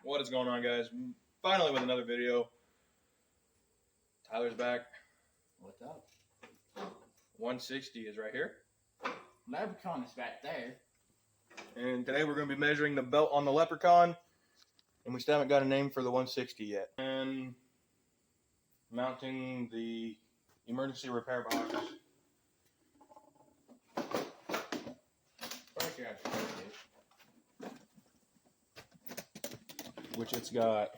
What is going on, guys? Finally with another video. Tyler's back. What's up? 160 is right here. Leprechaun is back there. And today we're going to be measuring the belt on the Leprechaun. And we still haven't got a name for the 160 yet. And mounting the emergency repair box. Which it's got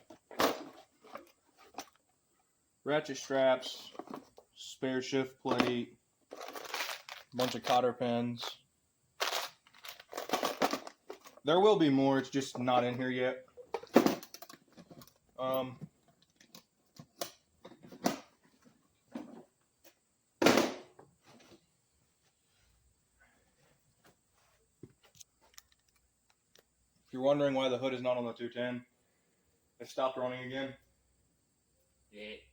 ratchet straps, spare shift plate, a bunch of cotter pins. There will be more, it's just not in here yet. If you're wondering why the hood is not on the 210, it stopped running again. It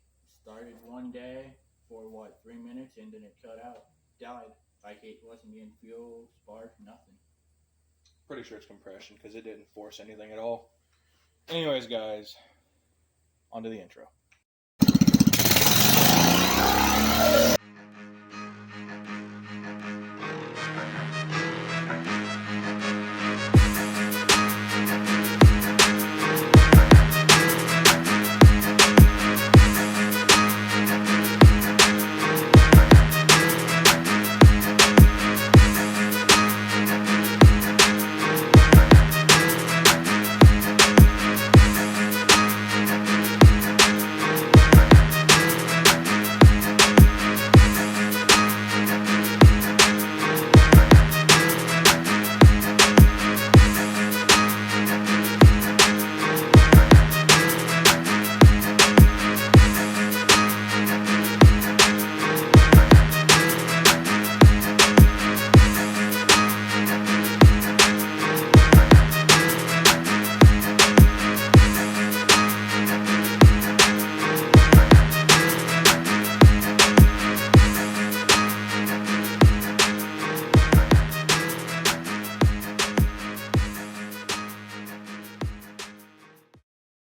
started one day for 3 minutes and then it cut out. Died. Like it wasn't getting fuel, spark, nothing. Pretty sure it's compression because it didn't force anything at all. Anyways, guys, on to the intro.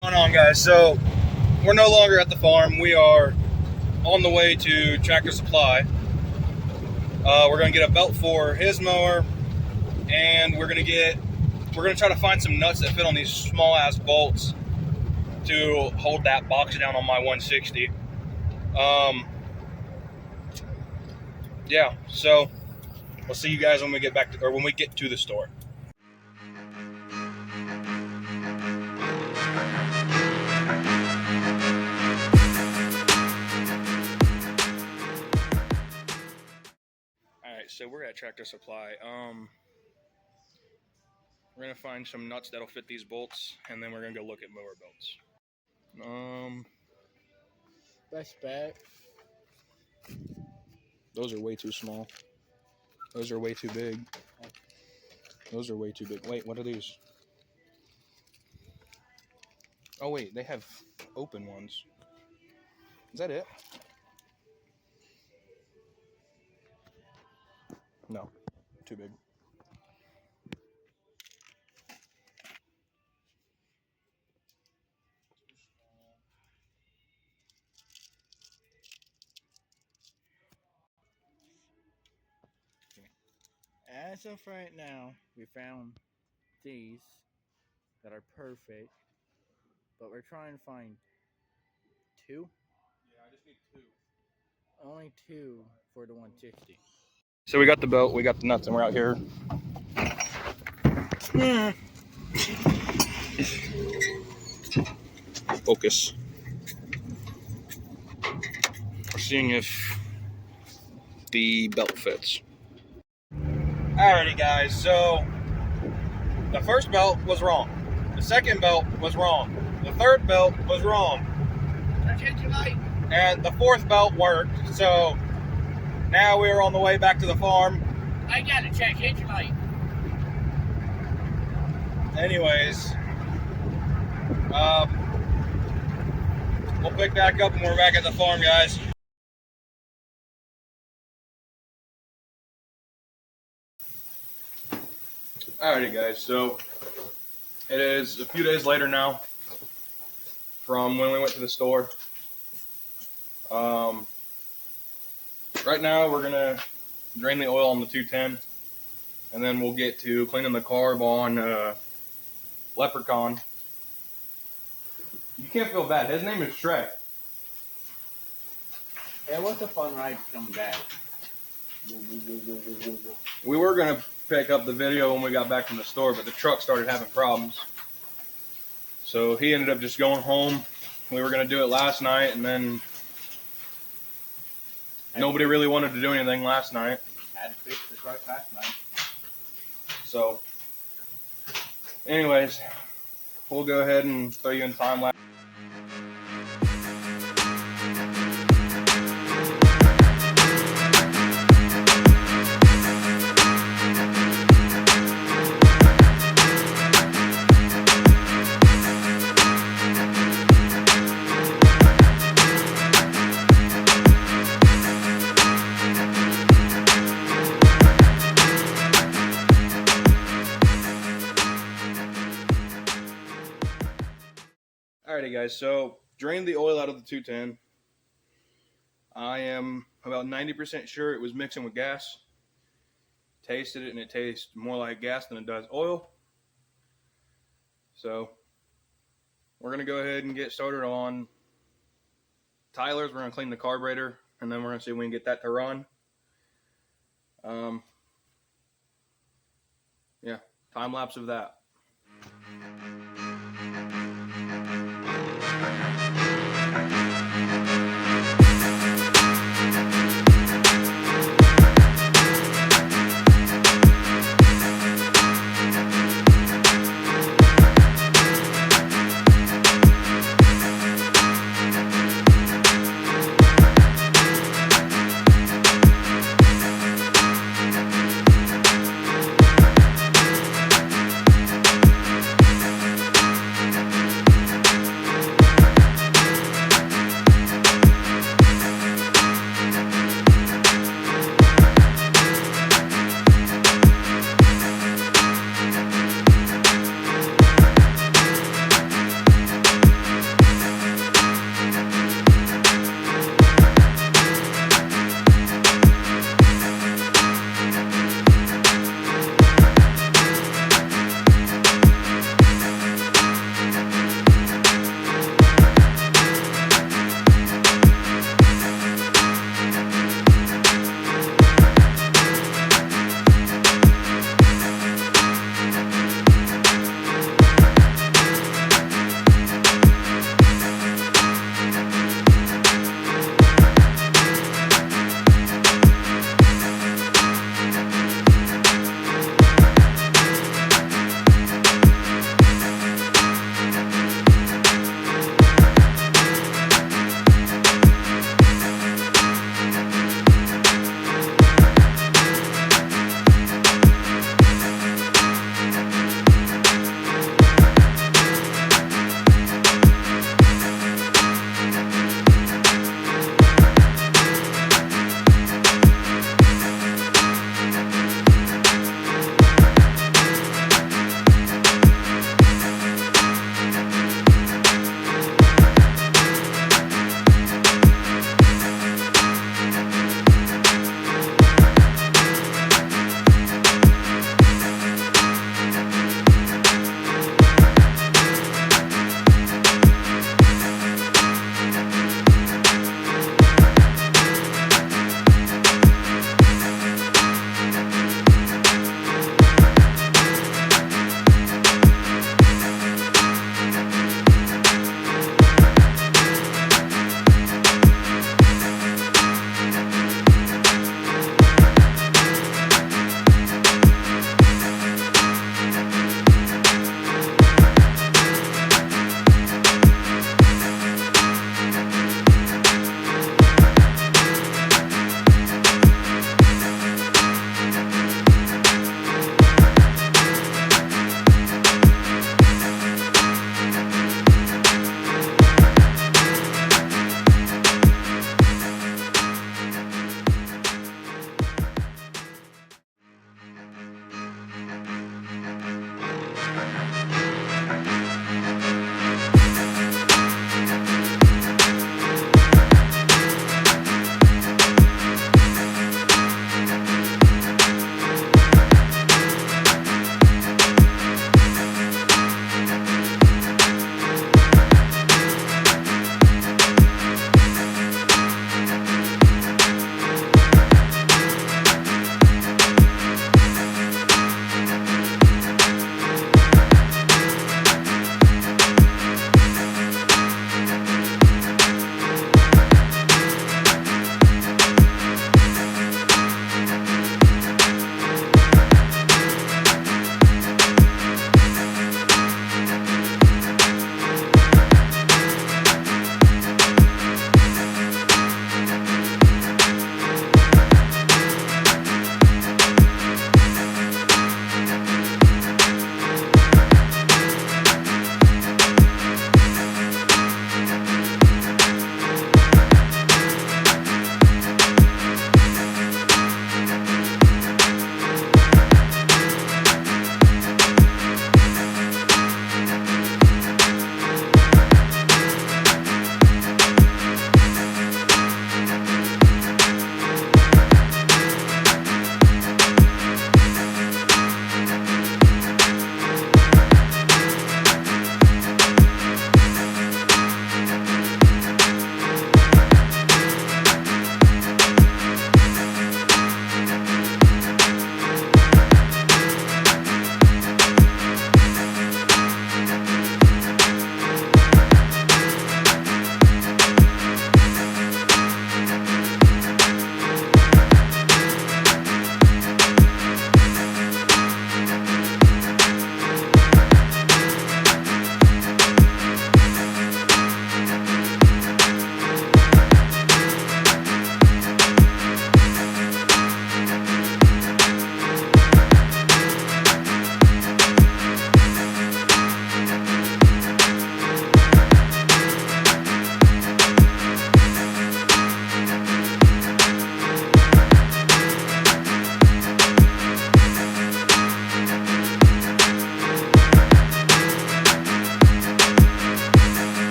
What's going on, guys? So we're no longer at the farm. We are on the way to Tractor Supply. We're gonna get a belt for his mower, and we're gonna try to find some nuts that fit on these small ass bolts to hold that box down on my 160. Yeah, so we'll see you guys when we get back to, or when we get to the store. Alright, so we're at Tractor Supply. We're gonna find some nuts that'll fit these bolts, and then we're gonna go look at mower belts. Best bet. Those are way too small. Those are way too big. Those are way too big. Wait, what are these? Oh wait, they have open ones. Is that it? No, too big. As of right now, we found these that are perfect, but we're trying to find two. Yeah, I just need two. Only two for the 160. So we got the belt, we got the nuts, and we're out here. Focus. We're seeing if the belt fits. Alrighty, guys, so the first belt was wrong. The second belt was wrong. The third belt was wrong. And the fourth belt worked, so now we're on the way back to the farm. I gotta check engine light. Anyways, we'll pick back up when we're back at the farm, guys. Alrighty, guys, so it is a few days later now. from when we went to the store. Right now we're gonna drain the oil on the 210, and then we'll get to cleaning the carb on Leprechaun. You can't feel bad. His name is Shrek. It was a fun ride coming back. We were gonna pick up the video when we got back from the store, but the truck started having problems. So he ended up just going home. We were gonna do it last night, and then nobody really wanted to do anything last night. Had to fix the truck last night. So, anyways, we'll go ahead and throw you in time lapse. Alrighty guys, so drained the oil out of the 210. I am about 90% sure it was mixing with gas. Tasted it and it tastes more like gas than it does oil. So we're gonna go ahead and get started on Tyler's. We're gonna clean the carburetor and then we're gonna see if we can get that to run. Yeah, time lapse of that.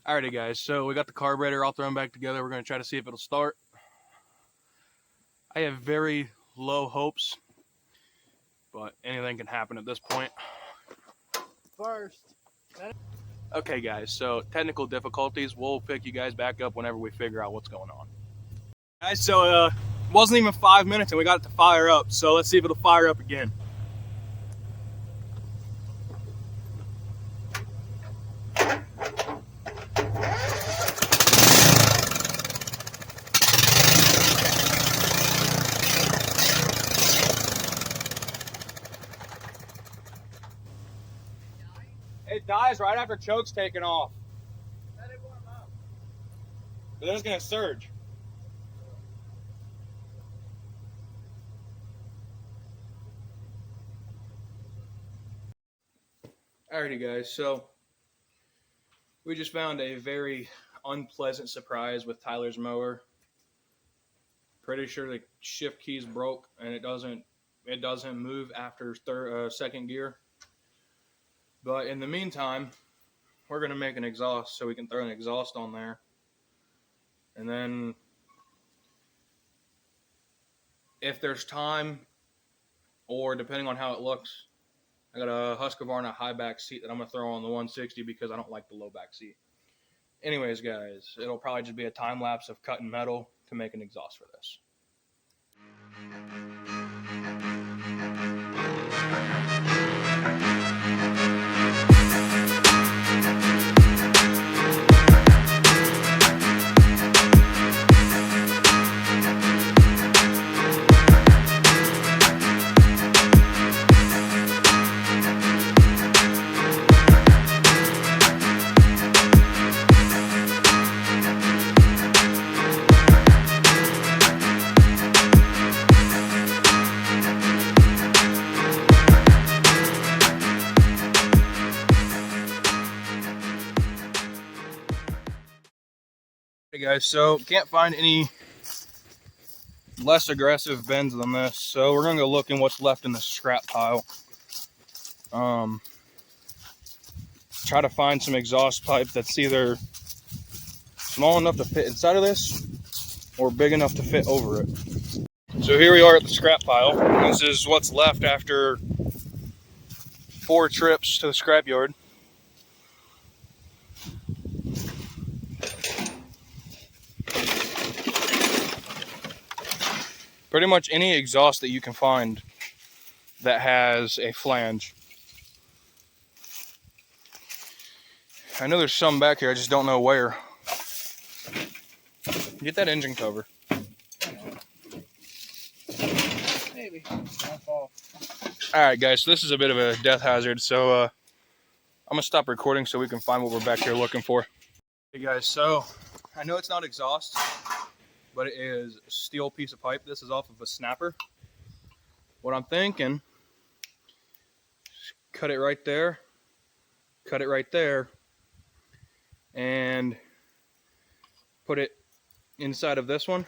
Alrighty guys, so we got the carburetor all thrown back together. We're going to try to see if it'll start. I have very low hopes, but anything can happen at this point. First. Okay guys, so technical difficulties. We'll pick you guys back up whenever we figure out what's going on. Guys, so it wasn't even 5 minutes and we got it to fire up. So let's see if it'll fire up again. It dies right after choke's taken off. Let it warm up. But then it's gonna surge. Alrighty guys, so we just found a very unpleasant surprise with Tyler's mower. Pretty sure the shift keys broke and it doesn't move after second gear. But in the meantime, we're gonna make an exhaust so we can throw an exhaust on there. And then if there's time, or depending on how it looks, I got a Husqvarna high back seat that I'm gonna throw on the 160 because I don't like the low back seat. Anyways, guys, it'll probably just be a time lapse of cutting metal to make an exhaust for this. Hey guys, so can't find any less aggressive bends than this, so we're gonna go look in what's left in the scrap pile. Try to find some exhaust pipe that's either small enough to fit inside of this or big enough to fit over it. So here we are at the scrap pile. This is what's left after 4 trips to the scrap yard. Pretty much any exhaust that you can find that has a flange. I know there's some back here, I just don't know where. Get that engine cover. Maybe. Don't fall. Alright guys, so this is a bit of a death hazard, so I'm going to stop recording so we can find what we're back here looking for. Hey guys, so I know it's not exhaust, but it is a steel piece of pipe. This is off of a snapper. What I'm thinking, cut it right there, and put it inside of this one,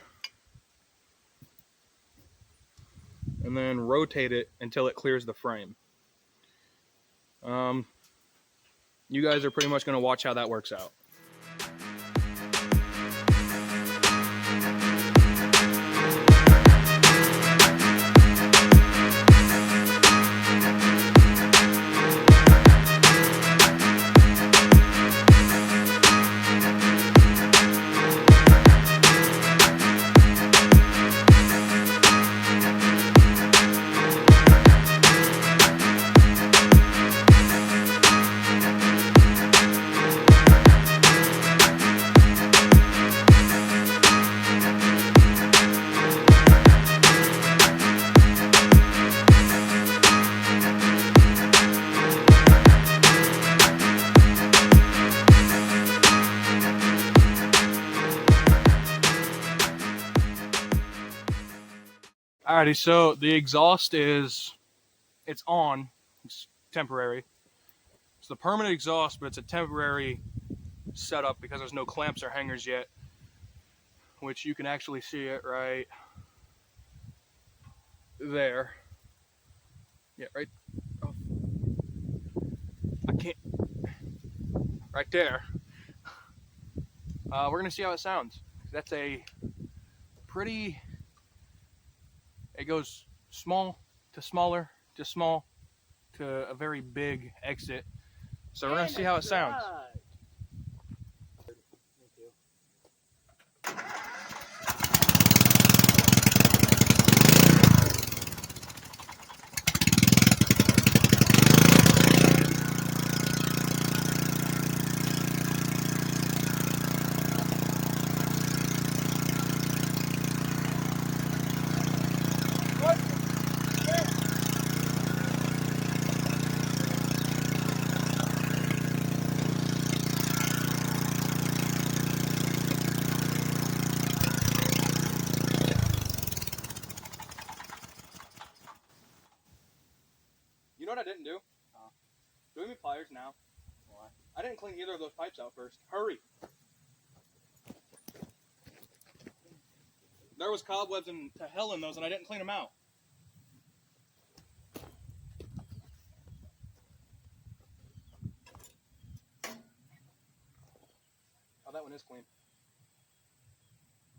and then rotate it until it clears the frame. You guys are pretty much going to watch how that works out. Alrighty, so the exhaust it's on, it's temporary. It's the permanent exhaust, but it's a temporary setup because there's no clamps or hangers yet, which you can actually see it right there. Yeah, right. Oh. I can't. Right there. We're gonna see how it sounds. That's a pretty. It goes small to smaller to small to a very big exit. So we're gonna see how it sounds. You know what I didn't do? Doing me pliers now. Why? I didn't clean either of those pipes out first. Hurry! There was cobwebs and to hell in those, and I didn't clean them out. Oh, that one is clean.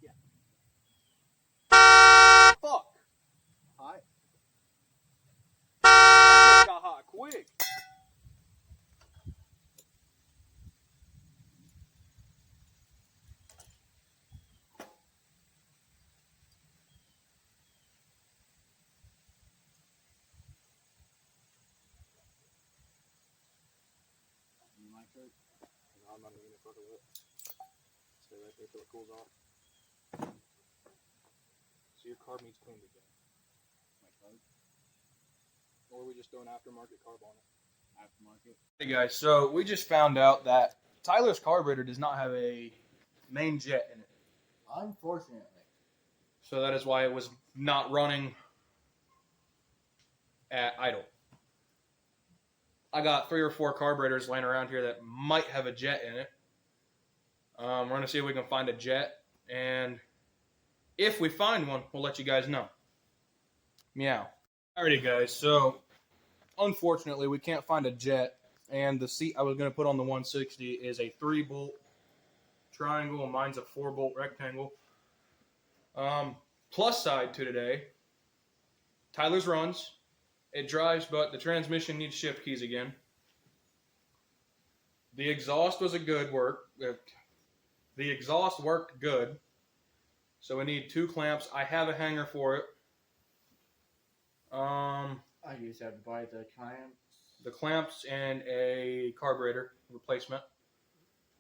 Yeah. Fuck! Hot? That just got hot quick. You my shirt? No, I'm not even gonna fuck with it. Stay right there till it cools off. So your carb needs cleaned again. My carb? Or are we just throwing aftermarket carb on it? Aftermarket? Hey guys, so we just found out that Tyler's carburetor does not have a main jet in it. Unfortunately. So that is why it was not running at idle. I got 3 or 4 carburetors laying around here that might have a jet in it. We're going to see if we can find a jet, and if we find one, we'll let you guys know. Meow. Alrighty guys, so unfortunately we can't find a jet, and the seat I was going to put on the 160 is a 3-bolt triangle, and mine's a 4-bolt rectangle. Plus side to today, Tyler's runs. It drives, but the transmission needs shift keys again. The exhaust was a good work. The exhaust worked good. So we need 2 clamps. I have a hanger for it. I just have to buy the clamps. The clamps and a carburetor replacement.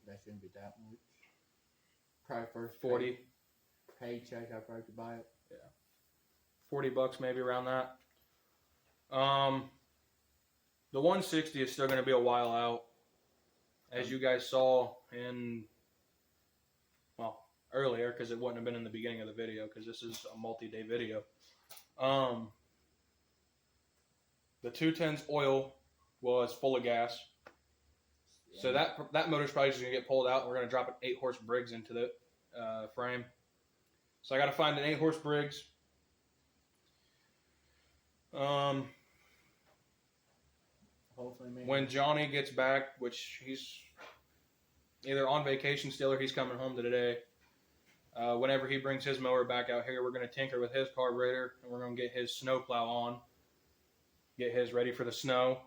That shouldn't be that much. Probably first 40. Paycheck, I probably could buy it. Yeah. $40 maybe around that. The 160 is still going to be a while out. As you guys saw in, well, earlier, because it wouldn't have been in the beginning of the video, because this is a multi-day video. The 210's oil was full of gas. Yeah. So that motor's probably just going to get pulled out, and we're going to drop an 8-horse Briggs into the frame. So I got to find an 8-horse Briggs. Hopefully, maybe. When Johnny gets back, which he's either on vacation still or he's coming home today, whenever he brings his mower back out here, we're going to tinker with his carburetor, and we're going to get his snowplow on, get his ready for the snow,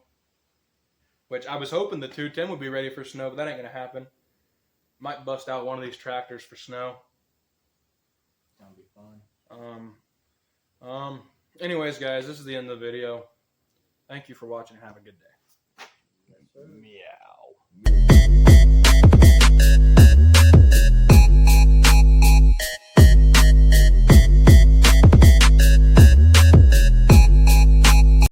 which I was hoping the 210 would be ready for snow, but that ain't going to happen. Might bust out one of these tractors for snow. That'll be fun. Anyways, guys, this is the end of the video. Thank you for watching. Have a good day. Yes, sir. Yeah.